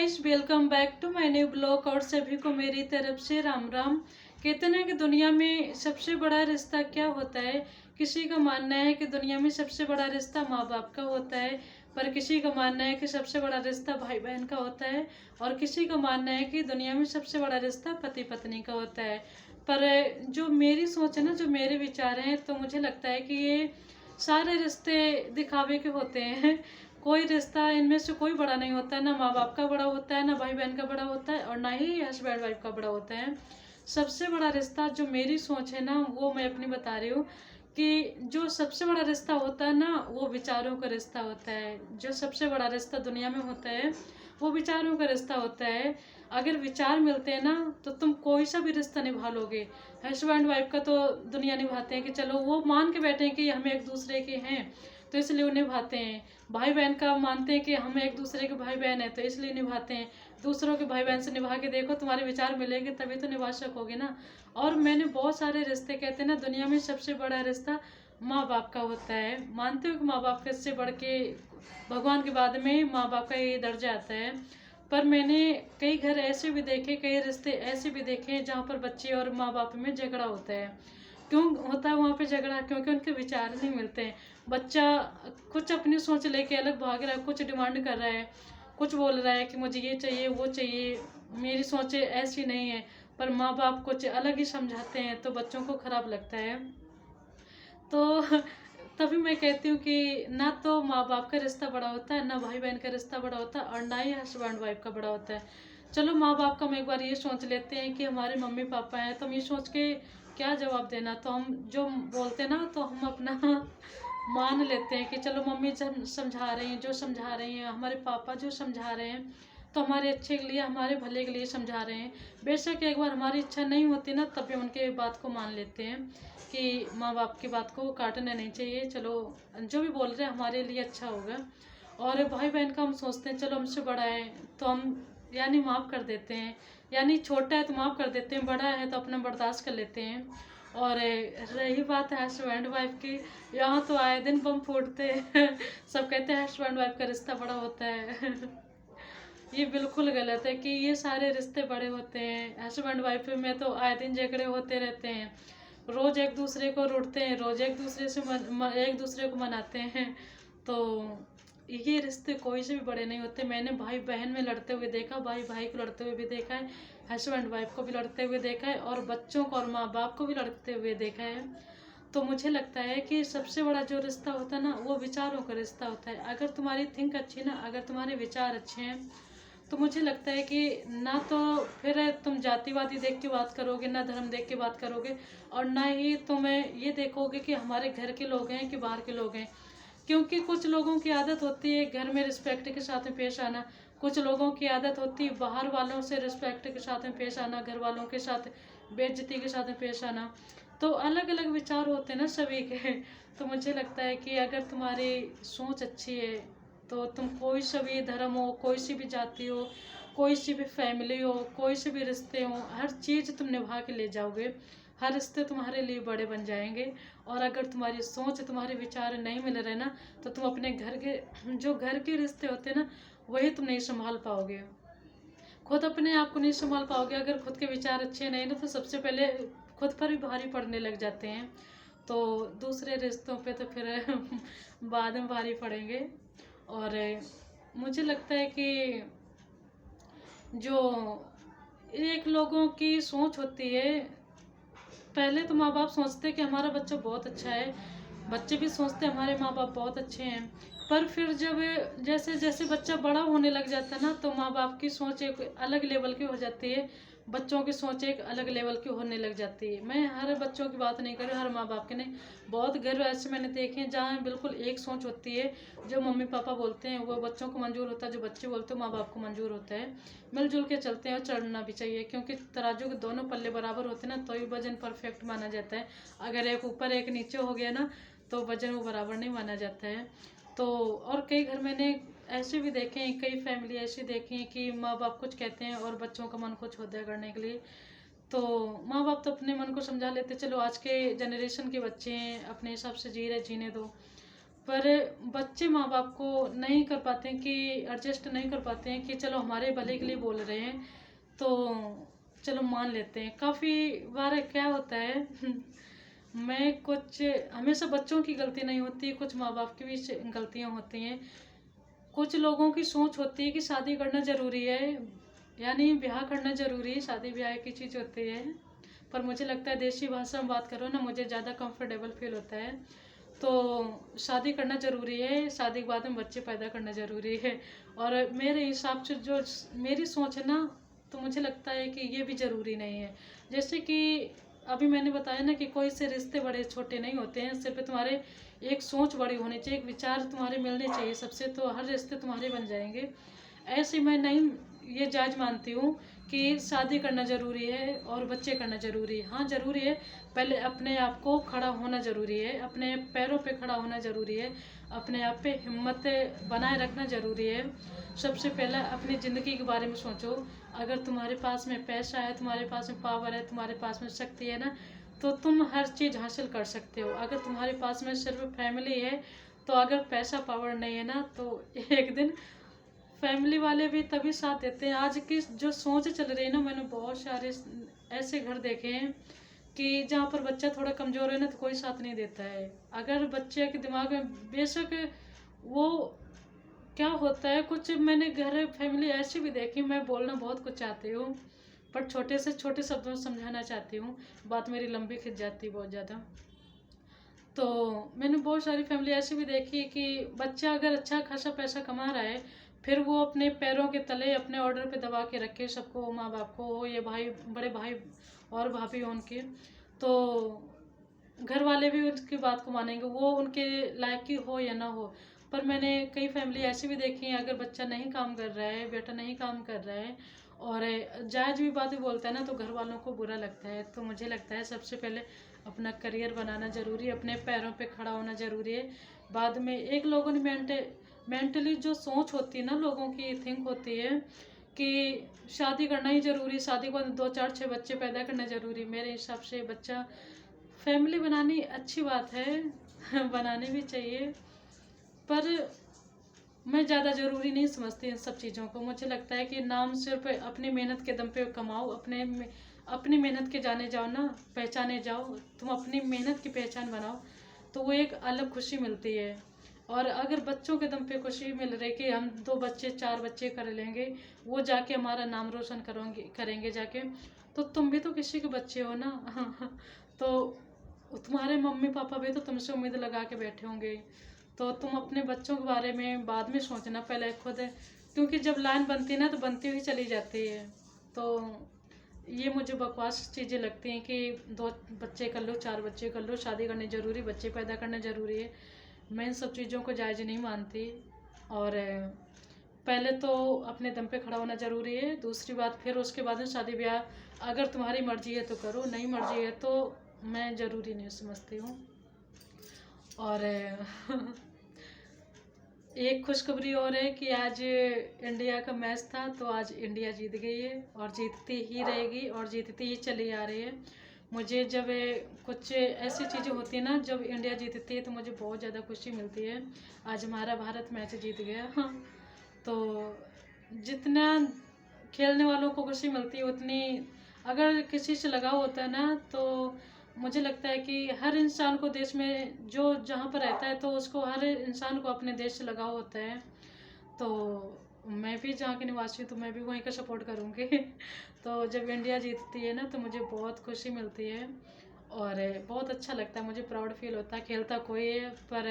Guys, welcome back to my new blog और सभी को मेरी तरफ से राम राम। कहते हैं कि दुनिया में सबसे बड़ा रिश्ता क्या होता है। किसी का मानना है कि दुनिया में सबसे बड़ा रिश्ता माँ बाप का होता है, पर किसी का मानना है कि सबसे बड़ा रिश्ता भाई बहन का होता है, और किसी का मानना है कि दुनिया में सबसे बड़ा रिश्ता पति पत्नी का होता है। पर जो मेरी सोच है ना, जो मेरे विचार हैं, तो मुझे लगता है कि ये सारे रिश्ते दिखावे के होते हैं। कोई रिश्ता इनमें से कोई बड़ा नहीं होता है, ना माँ बाप का बड़ा होता है, ना भाई बहन का बड़ा होता है, और ना ही हस्बैंड वाइफ का बड़ा होता है। सबसे बड़ा रिश्ता, जो मेरी सोच है ना, वो मैं अपनी बता रही हूँ कि जो सबसे बड़ा रिश्ता होता है ना, वो विचारों का रिश्ता होता है। जो सबसे बड़ा रिश्ता दुनिया में होता है, वो विचारों का रिश्ता होता है। अगर विचार मिलते हैं ना, तो तुम कोई सा भी रिश्ता निभा लोगे। हस्बैंड वाइफ का तो दुनिया निभाते हैं कि चलो वो मान के बैठे हैं कि हम एक दूसरे के हैं, तो इसलिए वो निभाते हैं। भाई बहन का मानते हैं कि हम एक दूसरे के भाई बहन हैं, तो इसलिए निभाते हैं। दूसरों के भाई बहन से निभा के देखो, तुम्हारे विचार मिलेंगे तभी तो निभा सकोगे ना। और मैंने बहुत सारे रिश्ते, कहते हैं ना, दुनिया में सबसे बड़ा रिश्ता माँ बाप का होता है। मानते हो कि माँ बाप के से बढ़ के भगवान के बाद में माँ बाप का ये दर्जा आता है। पर मैंने कई घर ऐसे भी देखे, कई रिश्ते ऐसे भी देखे जहाँ पर बच्चे और माँ बाप में झगड़ा होता है। क्यों होता है वहाँ पे झगड़ा? क्योंकि उनके विचार नहीं मिलते हैं। बच्चा कुछ अपनी सोच लेके अलग भाग रहा है, कुछ डिमांड कर रहा है, कुछ बोल रहा है कि मुझे ये चाहिए वो चाहिए, मेरी सोच ऐसी नहीं है। पर माँ बाप कुछ अलग ही समझाते हैं, तो बच्चों को खराब लगता है। तो तभी मैं कहती हूँ कि ना तो माँ बाप का रिश्ता बड़ा होता है, ना भाई बहन का रिश्ता बड़ा होता है, और ना ही हस्बैंड वाइफ का बड़ा होता है। चलो माँ बाप का हम एक बार ये सोच लेते हैं कि हमारे मम्मी पापा हैं, तो हम ये सोच के क्या जवाब देना, तो हम जो बोलते हैं ना, तो हम अपना मान लेते हैं कि चलो मम्मी जब समझा रही हैं, जो समझा रही हैं, हमारे पापा जो समझा रहे हैं, तो हमारे अच्छे के लिए, हमारे भले के लिए समझा रहे हैं। बेशक एक बार हमारी इच्छा नहीं होती ना, तब भी उनके बात को मान लेते हैं कि माँ बाप की बात को काटना नहीं चाहिए। चलो जो भी बोल रहे हैं हमारे लिए अच्छा होगा। और भाई बहन का हम सोचते हैं चलो हमसे बड़ा है तो हम यानी माफ़ कर देते हैं, यानी छोटा है तो माफ़ कर देते हैं, बड़ा है तो अपना बर्दाश्त कर लेते हैं। और रही बात है हस्बैंड वाइफ की, यहाँ तो आए दिन बम फूटते हैं। सब कहते हैं हस्बैंड वाइफ का रिश्ता बड़ा होता है। ये बिल्कुल गलत है कि ये सारे रिश्ते बड़े होते हैं। हस्बैंड वाइफ में तो आए दिन झगड़े होते रहते हैं, रोज एक दूसरे को रूठते हैं, रोज एक दूसरे से एक दूसरे को मनाते हैं। तो ये रिश्ते कोई से भी बड़े नहीं होते। मैंने भाई बहन में लड़ते हुए देखा, भाई भाई को लड़ते हुए भी देखा है, हस्बैंड वाइफ को भी लड़ते हुए देखा है, और बच्चों को और माँ बाप को भी लड़ते हुए देखा है। तो मुझे लगता है कि सबसे बड़ा जो रिश्ता होता है ना, वो विचारों का रिश्ता होता है। अगर तुम्हारी थिंक अच्छी ना, अगर तुम्हारे विचार अच्छे हैं, तो मुझे लगता है कि ना तो फिर तुम जातिवादी देख के बात करोगे, ना धर्म देख के बात करोगे, और ना ही तुम्हें ये देखोगे कि हमारे घर के लोग हैं कि बाहर के लोग हैं। क्योंकि कुछ लोगों की आदत होती है घर में रिस्पेक्ट के साथ में पेश आना, कुछ लोगों की आदत होती है बाहर वालों से रिस्पेक्ट के साथ में पेश आना, घर वालों के साथ बेइज्जती के साथ में पेश आना। तो अलग अलग विचार होते हैं ना सभी के। तो मुझे लगता है कि अगर तुम्हारी सोच अच्छी है, तो तुम कोई सा भी धर्म हो, कोई सी भी जाति हो, कोई सी भी फैमिली हो, कोई से भी रिश्ते हो, हर चीज़ तुम निभा के ले जाओगे। हर रिश्ते तुम्हारे लिए बड़े बन जाएंगे। और अगर तुम्हारी सोच, तुम्हारे विचार नहीं मिल रहे ना, तो तुम अपने घर के, जो घर के रिश्ते होते हैं ना, वही तुम नहीं संभाल पाओगे। खुद अपने आप को नहीं संभाल पाओगे। अगर खुद के विचार अच्छे नहीं ना, तो सबसे पहले खुद पर भी भारी पड़ने लग जाते हैं, तो दूसरे रिश्तों पे तो फिर बाद में भारी पड़ेंगे। और मुझे लगता है कि जो एक लोगों की सोच होती है, पहले तो माँ बाप सोचते हैं कि हमारा बच्चा बहुत अच्छा है, बच्चे भी सोचते हैं हमारे माँ बाप बहुत अच्छे हैं। पर फिर जब जैसे जैसे बच्चा बड़ा होने लग जाता है ना, तो माँ बाप की सोच एक अलग लेवल की हो जाती है, बच्चों की सोच एक अलग लेवल की होने लग जाती है। मैं हर बच्चों की बात नहीं कर रही, हर माँ बाप की नहीं। बहुत घर ऐसे मैंने देखे हैं जहाँ बिल्कुल एक सोच होती है, जो मम्मी पापा बोलते हैं वो बच्चों को मंजूर होता है, जो बच्चे बोलते हैं माँ बाप को मंजूर होता है। मिलजुल के चलते हैं, और चलना भी चाहिए, क्योंकि तराजू के दोनों पल्ले बराबर होते हैं ना, तो ही वजन परफेक्ट माना जाता है। अगर एक ऊपर एक नीचे हो गया ना, तो वजन वो बराबर नहीं माना जाता है। तो और कई घर मैंने ऐसे भी देखे हैं, कई फैमिली ऐसी देखी हैं कि माँ बाप कुछ कहते हैं और बच्चों का मन कुछ होता है करने के लिए। तो माँ बाप तो अपने मन को समझा लेते, चलो आज के जनरेशन के बच्चे हैं, अपने हिसाब से जी रहे, जीने दो। पर बच्चे माँ बाप को नहीं कर पाते हैं कि एडजस्ट नहीं कर पाते हैं कि चलो हमारे भले के लिए बोल रहे हैं तो चलो मान लेते हैं। काफ़ी बार क्या होता है मैं कुछ हमेशा बच्चों की गलती नहीं होती, कुछ माँ बाप की भी गलतियाँ होती हैं। कुछ लोगों की सोच होती है कि शादी करना ज़रूरी है, यानी ब्याह करना ज़रूरी है, शादी ब्याह की चीज़ होती है। पर मुझे लगता है देसी भाषा में बात करो ना, मुझे ज़्यादा कंफर्टेबल फील होता है। तो शादी करना ज़रूरी है, शादी के बाद में बच्चे पैदा करना ज़रूरी है। और मेरे हिसाब से जो मेरी सोच है ना, तो मुझे लगता है कि ये भी ज़रूरी नहीं है। जैसे कि अभी मैंने बताया ना कि कोई से रिश्ते बड़े छोटे नहीं होते हैं, सिर्फ तुम्हारे एक सोच बड़ी होनी चाहिए, एक विचार तुम्हारे मिलने चाहिए सबसे, तो हर रिश्ते तुम्हारे बन जाएंगे। ऐसे मैं नहीं ये जायज़ मानती हूँ कि शादी करना ज़रूरी है और बच्चे करना ज़रूरी है। हाँ ज़रूरी है, पहले अपने आप को खड़ा होना ज़रूरी है, अपने पैरों पे खड़ा होना ज़रूरी है, अपने आप पे हिम्मत बनाए रखना ज़रूरी है। सबसे पहले अपनी ज़िंदगी के बारे में सोचो। अगर तुम्हारे पास में पैसा है, तुम्हारे पास में पावर है, तुम्हारे पास में शक्ति है ना, तो तुम हर चीज़ हासिल कर सकते हो। अगर तुम्हारे पास में सिर्फ फैमिली है, तो अगर पैसा पावर नहीं है ना, तो एक दिन फैमिली वाले भी तभी साथ देते हैं। आज की जो सोच चल रही है ना, मैंने बहुत सारे ऐसे घर देखे हैं कि जहाँ पर बच्चा थोड़ा कमज़ोर है ना, तो कोई साथ नहीं देता है। अगर बच्चे के दिमाग में बेशक वो क्या होता है, कुछ मैंने घर फैमिली ऐसी भी देखी, मैं बोलना बहुत कुछ चाहती हूँ पर छोटे से छोटे शब्दों में समझाना चाहती हूँ, बात मेरी लंबी खिंच जाती है बहुत ज़्यादा। तो मैंने बहुत सारी फैमिली ऐसी भी देखी है कि बच्चा अगर अच्छा खासा पैसा कमा रहा है, फिर वो अपने पैरों के तले अपने ऑर्डर पे दबा के रखे सबको, माँ बाप को हो या भाई, बड़े भाई और भाभी हो उनके, तो घर वाले भी उसकी बात को मानेंगे, वो उनके लायक की हो या ना हो। पर मैंने कई फैमिली ऐसी भी देखी है, अगर बच्चा नहीं काम कर रहा है, बेटा नहीं काम कर रहा है और जायज़ भी बातें बोलता है ना, तो घर वालों को बुरा लगता है। तो मुझे लगता है सबसे पहले अपना करियर बनाना ज़रूरी है, अपने पैरों पे खड़ा होना ज़रूरी है। बाद में एक लोगों ने मेंटली जो सोच होती है ना, लोगों की थिंक होती है कि शादी करना ही ज़रूरी, शादी के बाद 2 4 6 बच्चे पैदा करना ज़रूरी। मेरे हिसाब से बच्चा फैमिली बनानी अच्छी बात है बनानी भी चाहिए, पर मैं ज़्यादा ज़रूरी नहीं समझती इन सब चीज़ों को। मुझे लगता है कि नाम सिर्फ अपनी मेहनत के दम पे कमाओ, अपनी मेहनत के जाने जाओ ना, पहचाने जाओ, तुम अपनी मेहनत की पहचान बनाओ, तो वो एक अलग खुशी मिलती है। और अगर बच्चों के दम पे खुशी मिल रही कि हम 2 बच्चे 4 बच्चे कर लेंगे, वो जाके हमारा नाम रोशन करेंगे जाके, तो तुम भी तो किसी के बच्चे हो ना तो तुम्हारे मम्मी पापा भी तो तुमसे उम्मीद लगा के बैठे होंगे। तो तुम अपने बच्चों के बारे में बाद में सोचना, पहले खुद, क्योंकि जब लाइन बनती है ना, तो बनती हुई चली जाती है। तो ये मुझे बकवास चीज़ें लगती हैं कि 2 बच्चे कर लो, 4 बच्चे कर लो, शादी करनी ज़रूरी, बच्चे पैदा करना ज़रूरी है। मैं इन सब चीज़ों को जायज़ नहीं मानती। और पहले तो अपने दम पे खड़ा होना ज़रूरी है, दूसरी बात फिर उसके बाद में शादी ब्याह अगर तुम्हारी मर्जी है तो करो, नहीं मर्जी है तो मैं ज़रूरी नहीं समझती हूँ। और एक खुशखबरी और है कि आज इंडिया का मैच था, तो आज इंडिया जीत गई है और जीतती ही रहेगी और जीतती ही चली आ रही है। मुझे जब कुछ ऐसी चीज़ें होती है ना, जब इंडिया जीतती है तो मुझे बहुत ज़्यादा खुशी मिलती है। आज हमारा भारत मैच जीत गया तो जितना खेलने वालों को खुशी मिलती है, उतनी अगर किसी से लगाव होता है ना, तो मुझे लगता है कि हर इंसान को देश में जो जहाँ पर रहता है, तो उसको हर इंसान को अपने देश से लगाव होता है। तो मैं भी जहाँ की निवासी हूँ, तो मैं भी वहीं का सपोर्ट करूँगी तो जब इंडिया जीतती है ना, तो मुझे बहुत खुशी मिलती है और बहुत अच्छा लगता है, मुझे प्राउड फील होता है। खेलता कोई है पर